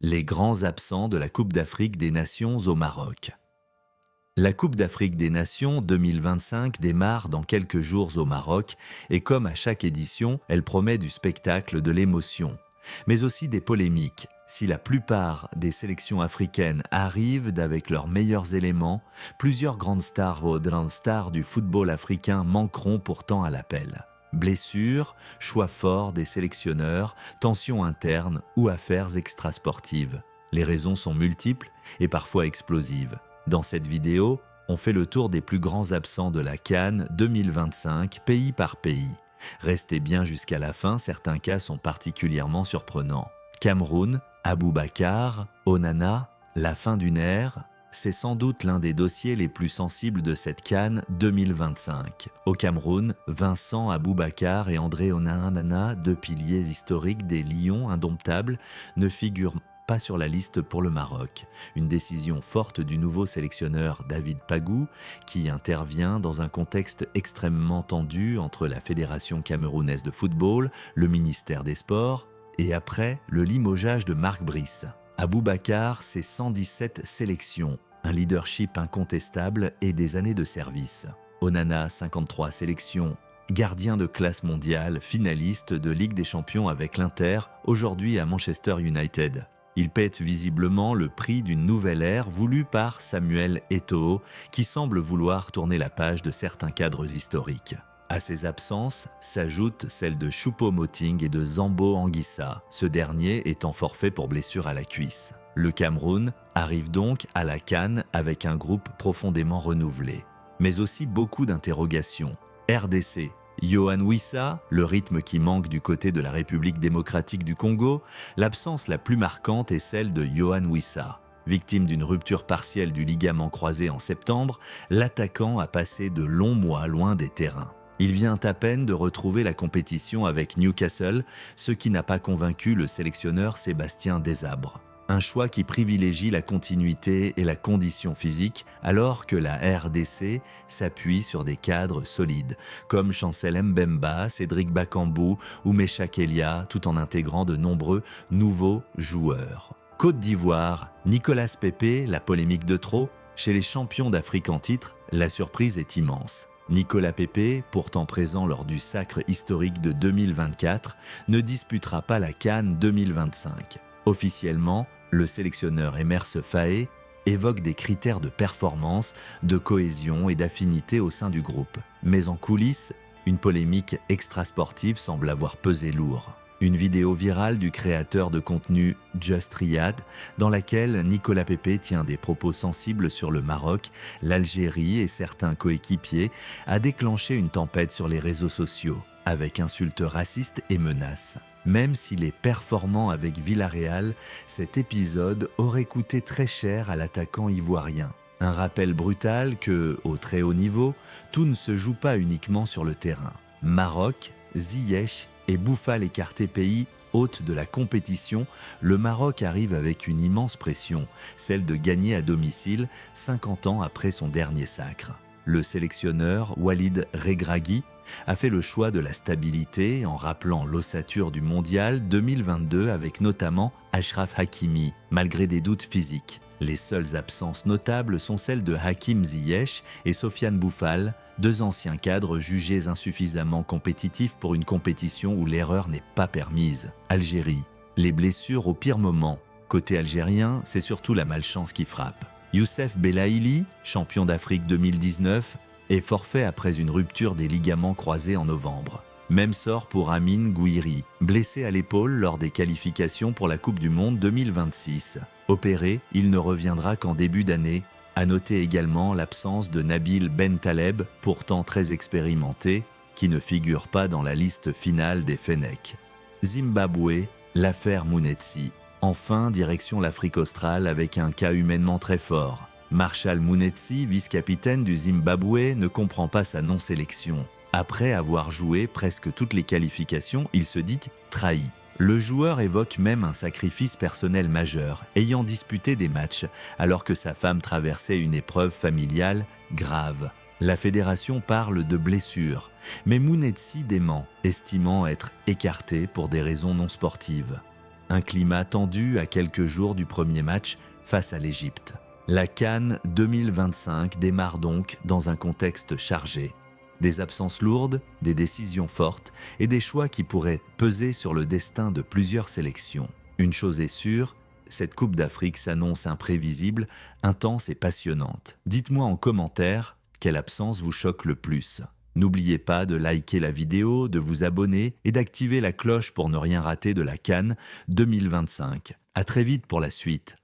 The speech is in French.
Les grands absents de la Coupe d'Afrique des Nations au Maroc. La Coupe d'Afrique des Nations 2025 démarre dans quelques jours au Maroc et comme à chaque édition, elle promet du spectacle, de l'émotion, mais aussi des polémiques. Si la plupart des sélections africaines arrivent avec leurs meilleurs éléments, plusieurs grandes stars ou grandes stars du football africain manqueront pourtant à l'appel. Blessures, choix forts des sélectionneurs, tensions internes ou affaires extrasportives. Les raisons sont multiples et parfois explosives. Dans cette vidéo, on fait le tour des plus grands absents de la CAN 2025, pays par pays. Restez bien jusqu'à la fin, certains cas sont particulièrement surprenants. Cameroun, Aboubakar, Onana, la fin d'une ère, c'est sans doute l'un des dossiers les plus sensibles de cette CAN 2025. Au Cameroun, Vincent Aboubakar et André Onana, deux piliers historiques des Lions indomptables, ne figurent pas sur la liste pour le Maroc. Une décision forte du nouveau sélectionneur David Pagou, qui intervient dans un contexte extrêmement tendu entre la Fédération camerounaise de football, le ministère des Sports, et après le limogeage de Marc Brice. Aboubakar, c'est 117 sélections, un leadership incontestable et des années de service. Onana, 53 sélections, gardien de classe mondiale, finaliste de Ligue des Champions avec l'Inter, aujourd'hui à Manchester United. Il pète visiblement le prix d'une nouvelle ère voulue par Samuel Eto'o, qui semble vouloir tourner la page de certains cadres historiques. À ces absences s'ajoutent celles de Choupo-Moting et de Zambo Anguissa, ce dernier étant forfait pour blessure à la cuisse. Le Cameroun arrive donc à la CAN avec un groupe profondément renouvelé, mais aussi beaucoup d'interrogations. RDC, Yohan Wissa, le rythme qui manque du côté de la République démocratique du Congo, l'absence la plus marquante est celle de Yohan Wissa. Victime d'une rupture partielle du ligament croisé en septembre, l'attaquant a passé de longs mois loin des terrains. Il vient à peine de retrouver la compétition avec Newcastle, ce qui n'a pas convaincu le sélectionneur Sébastien Desabre. Un choix qui privilégie la continuité et la condition physique, alors que la RDC s'appuie sur des cadres solides, comme Chancel Mbemba, Cédric Bakambu ou Meshak Elia, tout en intégrant de nombreux nouveaux joueurs. Côte d'Ivoire, Nicolas Pepe, la polémique de trop. Chez les champions d'Afrique en titre, la surprise est immense. Nicolas Pepe, pourtant présent lors du sacre historique de 2024, ne disputera pas la CAN 2025. Officiellement, le sélectionneur Emerse Faé évoque des critères de performance, de cohésion et d'affinité au sein du groupe. Mais en coulisses, une polémique extrasportive semble avoir pesé lourd. Une vidéo virale du créateur de contenu Just Riyad, dans laquelle Nicolas Pepe tient des propos sensibles sur le Maroc, l'Algérie et certains coéquipiers, a déclenché une tempête sur les réseaux sociaux, avec insultes racistes et menaces. Même s'il est performant avec Villarreal, cet épisode aurait coûté très cher à l'attaquant ivoirien. Un rappel brutal que, au très haut niveau, tout ne se joue pas uniquement sur le terrain. Maroc, Ziyech et Boufal écartés pays hôtes de la compétition, le Maroc arrive avec une immense pression, celle de gagner à domicile 50 ans après son dernier sacre. Le sélectionneur Walid Regragui a fait le choix de la stabilité en rappelant l'ossature du mondial 2022 avec notamment Achraf Hakimi, malgré des doutes physiques. Les seules absences notables sont celles de Hakim Ziyech et Sofiane Boufal, deux anciens cadres jugés insuffisamment compétitifs pour une compétition où l'erreur n'est pas permise. Algérie, les blessures au pire moment. Côté algérien, c'est surtout la malchance qui frappe. Youssef Belaïli, champion d'Afrique 2019, est forfait après une rupture des ligaments croisés en novembre. Même sort pour Amine Gouiri, blessé à l'épaule lors des qualifications pour la Coupe du Monde 2026. Opéré, il ne reviendra qu'en début d'année. À noter également l'absence de Nabil Bentaleb, pourtant très expérimenté, qui ne figure pas dans la liste finale des Fennecs. Zimbabwe, l'affaire Mounetsi. Enfin, direction l'Afrique australe avec un cas humainement très fort. Marshall Mounetsi, vice-capitaine du Zimbabwe, ne comprend pas sa non-sélection. Après avoir joué presque toutes les qualifications, il se dit trahi. Le joueur évoque même un sacrifice personnel majeur, ayant disputé des matchs alors que sa femme traversait une épreuve familiale grave. La fédération parle de blessure, mais Mounetsi dément, estimant être écarté pour des raisons non sportives. Un climat tendu à quelques jours du premier match face à l'Égypte. La CAN 2025 démarre donc dans un contexte chargé. Des absences lourdes, des décisions fortes et des choix qui pourraient peser sur le destin de plusieurs sélections. Une chose est sûre, cette Coupe d'Afrique s'annonce imprévisible, intense et passionnante. Dites-moi en commentaire quelle absence vous choque le plus. N'oubliez pas de liker la vidéo, de vous abonner et d'activer la cloche pour ne rien rater de la CAN 2025. À très vite pour la suite.